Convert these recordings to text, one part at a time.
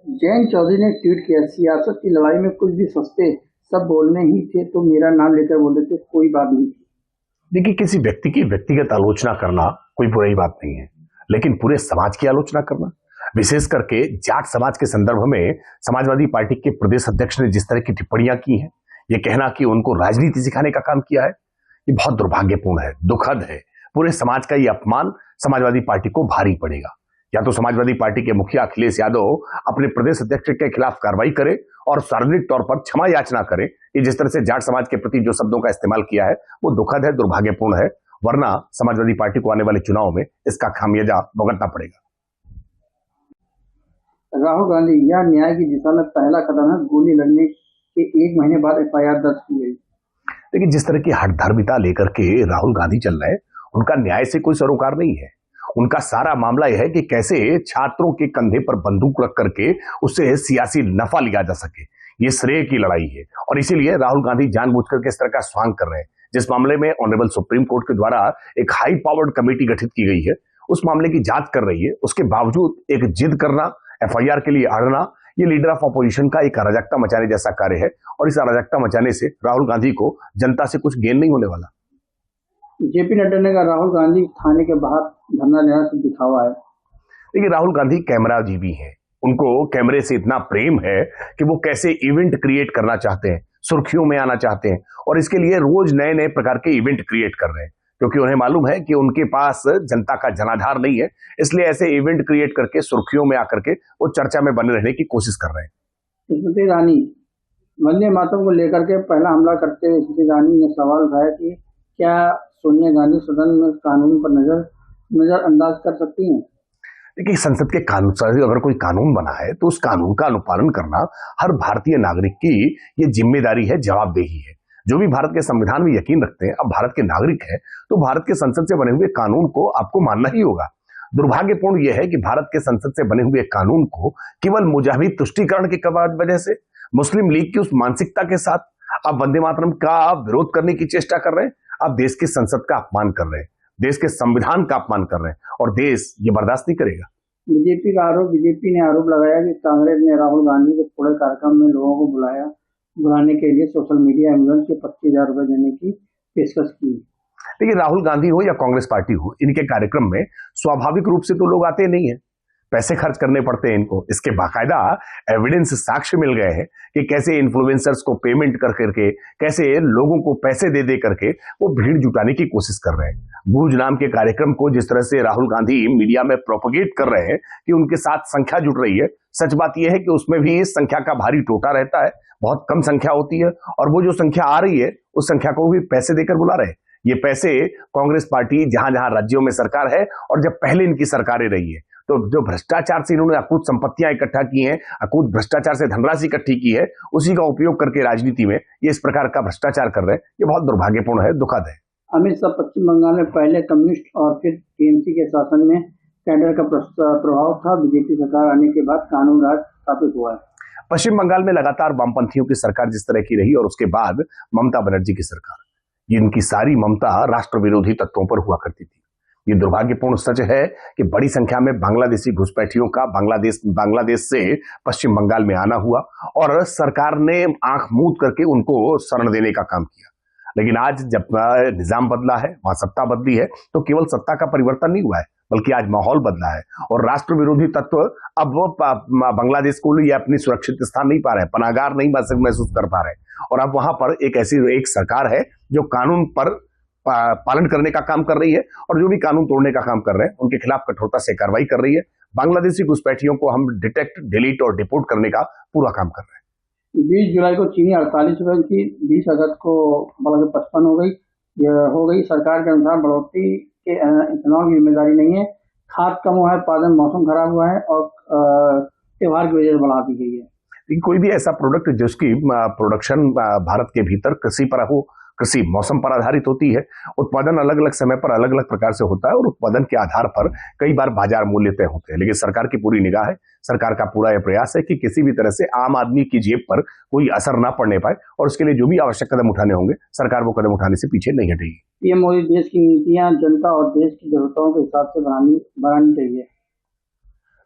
जयंत चौधरी ने ट्वीट किया, सियासत की लड़ाई में कुछ भी सस्ते, सब बोलने ही थे तो मेरा नाम लेकर बोल देते, कोई बात नहीं थी। देखिए, किसी व्यक्ति की व्यक्तिगत आलोचना करना कोई बुरी बात नहीं है, लेकिन पूरे समाज की आलोचना करना, विशेष करके जाट समाज के संदर्भ में समाजवादी पार्टी के प्रदेश अध्यक्ष ने जिस तरह की टिप्पणियां की हैं, ये कहना कि उनको राजनीति सिखाने का काम किया है, ये बहुत दुर्भाग्यपूर्ण है, दुखद है। पूरे समाज का ये अपमान समाजवादी पार्टी को भारी पड़ेगा। या तो समाजवादी पार्टी के मुखिया अखिलेश यादव अपने प्रदेश अध्यक्ष के खिलाफ कार्रवाई करे और सार्वजनिक तौर पर क्षमा याचना करे कि जिस तरह से जाट समाज के प्रति जो शब्दों का इस्तेमाल किया है वो दुखद है, दुर्भाग्यपूर्ण है, वरना समाजवादी पार्टी को आने वाले चुनाव में इसका खामियाजा भुगतना पड़ेगा। राहुल गांधी, यह न्याय की दिशा में पहला कदम है, गोली लगने के 1 महीने बाद FIR दर्ज की गई। लेकिन जिस तरह की हठधर्मिता लेकर के राहुल गांधी चल रहे हैं, उनका न्याय से कोई सरोकार नहीं है। उनका सारा मामला यह है कि कैसे छात्रों के कंधे पर बंदूक रख करके उससे सियासी नफा लिया जा सके, ये श्रेय की लड़ाई है। और इसीलिए राहुल गांधी जानबूझकर के इस तरह का स्वांग कर रहे हैं। जिस मामले में ऑनरेबल सुप्रीम कोर्ट के द्वारा एक हाई पावर्ड कमेटी गठित की गई है, उस मामले की जांच कर रही है, उसके बावजूद एक जिद करना, FIR के लिए अड़ना, ये लीडर ऑफ अपोजिशन का एक अराजकता मचाने जैसा कार्य है। और इस अराजकता मचाने से राहुल गांधी को जनता से कुछ गेन नहीं होने वाला। JP नड्डा ने कहा, राहुल गांधी थाने के बाहर धरना देना से दिखावा है। देखिए, राहुल गांधी कैमरा जीवी हैं, उनको कैमरे से इतना प्रेम है कि वो कैसे इवेंट क्रिएट करना चाहते हैं, सुर्खियों में आना चाहते हैं, और इसके लिए रोज नए नए प्रकार के इवेंट क्रिएट कर रहे हैं, क्योंकि उन्हें मालूम है कि उनके पास जनता का जनाधार नहीं है। इसलिए ऐसे इवेंट क्रिएट करके सुर्खियों में आकर के वो चर्चा में बने रहने की कोशिश कर रहे हैं। स्मृति ईरानी, वंदे मातरम को लेकर के पहला हमला करते हुए स्मृति ईरानी ने सवाल उठाया कि क्या सोनिया गांधी सदन में कानून पर नजरअंदाज कर सकती हैं। देखिए, संसद के कानून, अगर कोई कानून बना है तो उस कानून का अनुपालन करना हर भारतीय नागरिक की ये जिम्मेदारी है, जवाबदेही है। जो भी भारत के संविधान में यकीन रखते हैं, अब भारत के नागरिक हैं, तो भारत के संसद से बने हुए कानून को आपको मानना ही होगा। दुर्भाग्यपूर्ण यह है कि भारत के संसद से बने हुए कानून को केवल मुजाहिद तुष्टीकरण की वजह से, मुस्लिम लीग की उस मानसिकता के साथ आप वंदे मातरम का विरोध करने की चेष्टा कर रहे हैं। आप देश की संसद का अपमान कर रहे हैं, देश के संविधान का अपमान कर रहे हैं, और देश ये बर्दाश्त नहीं करेगा। बीजेपी ने आरोप लगाया कि कांग्रेस ने राहुल गांधी के पूरे कार्यक्रम में लोगों को बुलाने के लिए सोशल मीडिया एम्बुलेंस के 25,000 रुपए देने की पेशकश की। देखिए, राहुल गांधी हो या कांग्रेस पार्टी हो, इनके कार्यक्रम में स्वाभाविक रूप से तो लोग आते नहीं है, पैसे खर्च करने पड़ते हैं इनको। इसके बाकायदा एविडेंस, साक्ष्य मिल गए हैं कि कैसे इन्फ्लुएंसर्स को पेमेंट कर करके, कैसे लोगों को पैसे दे दे करके वो भीड़ जुटाने की कोशिश कर रहे हैं। भूज नाम के कार्यक्रम को जिस तरह से राहुल गांधी मीडिया में प्रोपोगेट कर रहे हैं कि उनके साथ संख्या जुट रही है, सच बात यह है कि उसमें भी इस संख्या का भारी टोटा रहता है, बहुत कम संख्या होती है, और वो जो संख्या आ रही है उस संख्या को भी पैसे देकर बुला रहे हैं। ये पैसे कांग्रेस पार्टी जहां जहां राज्यों में सरकार है, और जब पहले इनकी सरकारें रही है, तो जो भ्रष्टाचार से इन्होंने अकूत संपत्तियां इकट्ठा की हैं, अकूत भ्रष्टाचार से धनराशि इकट्ठी की है, उसी का उपयोग करके राजनीति में ये इस प्रकार का भ्रष्टाचार कर रहे हैं। ये बहुत दुर्भाग्यपूर्ण है, दुखद है। अमित शाह, पश्चिम बंगाल में पहले कम्युनिस्ट और फिर TMC के शासन में कैडर का प्रभाव था, बीजेपी सरकार आने के बाद कानून राज स्थापित हुआ है। पश्चिम बंगाल में लगातार वामपंथियों की सरकार जिस तरह की रही, और उसके बाद ममता बनर्जी की सरकार, इनकी सारी ममता राष्ट्र विरोधी तत्वों पर हुआ करती थी। ये दुर्भाग्यपूर्ण सच है कि बड़ी संख्या में बांग्लादेशी घुसपैठियों का बांग्लादेश से पश्चिम बंगाल में आना हुआ, और सरकार ने आंख मूंद करके उनको शरण देने का काम किया। लेकिन आज जब निजाम बदला है, वहां सत्ता बदली है, तो केवल सत्ता का परिवर्तन नहीं हुआ है, बल्कि आज माहौल बदला है, और राष्ट्र विरोधी तत्व अब बांग्लादेश को लिए अपनी सुरक्षित स्थान नहीं पा रहे हैं, पनाहगार नहीं महसूस कर पा रहे हैं। और अब वहां पर एक सरकार है जो कानून पर पालन करने का काम कर रही है, और जो भी कानून तोड़ने का काम कर रहे हैं उनके खिलाफ कठोरता से कार्रवाई कर रही है। बांग्लादेशी घुसपैठियों को हम डिटेक्ट, डिलीट और डिपोर्ट करने का पूरा काम कर रहे हैं। 20 जुलाई को चीनी 48 रुपए की, 20 अगस्त को बढ़कर 55 हो गई। सरकार के अनुसार बढ़ोतरी के इथेनॉल की जिम्मेदारी नहीं है, खाद कम हुआ है, उत्पादन, मौसम खराब हुआ है, और त्योहार की वजह से बढ़ा दी गई है। लेकिन कोई भी ऐसा प्रोडक्ट जिसकी प्रोडक्शन भारत के भीतर कृषि पर हो, कृषि मौसम पर आधारित होती है, उत्पादन अलग अलग समय पर अलग अलग प्रकार से होता है, और उत्पादन के आधार पर कई बार बाजार मूल्य तय होते हैं। लेकिन सरकार की पूरी निगाह है, सरकार का पूरा यह प्रयास है कि किसी भी तरह से आम आदमी की जेब पर कोई असर ना पड़ने पाए, और उसके लिए जो भी आवश्यक कदम उठाने होंगे, सरकार वो कदम उठाने से पीछे नहीं हटेगी। पीएम मोदी, देश की नीतियां जनता और देश की जरूरतों के हिसाब से बनानी चाहिए।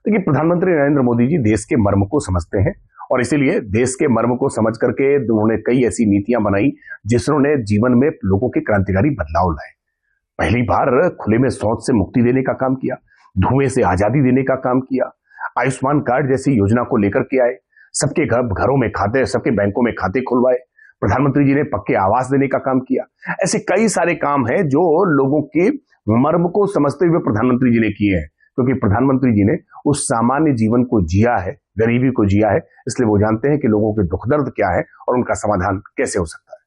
देखिए, प्रधानमंत्री नरेंद्र मोदी जी देश के मर्म को समझते हैं और इसीलिए देश के मर्म को समझ करके उन्होंने कई ऐसी नीतियां बनाई जिसने जीवन में लोगों के क्रांतिकारी बदलाव लाए। पहली बार खुले में शौच से मुक्ति देने का काम किया, धुएं से आजादी देने का काम किया, आयुष्मान कार्ड जैसी योजना को लेकर के आए, सबके घरों में खाते, सबके बैंकों में खाते खुलवाए। प्रधानमंत्री जी ने पक्के आवास देने का काम किया। ऐसे कई सारे काम हैं जो लोगों के मर्म को समझते हुए प्रधानमंत्री जी ने किए हैं, क्योंकि प्रधानमंत्री जी ने उस सामान्य जीवन को जिया है, गरीबी को जिया है, इसलिए वो जानते हैं कि लोगों के दुख दर्द क्या है और उनका समाधान कैसे हो सकता है।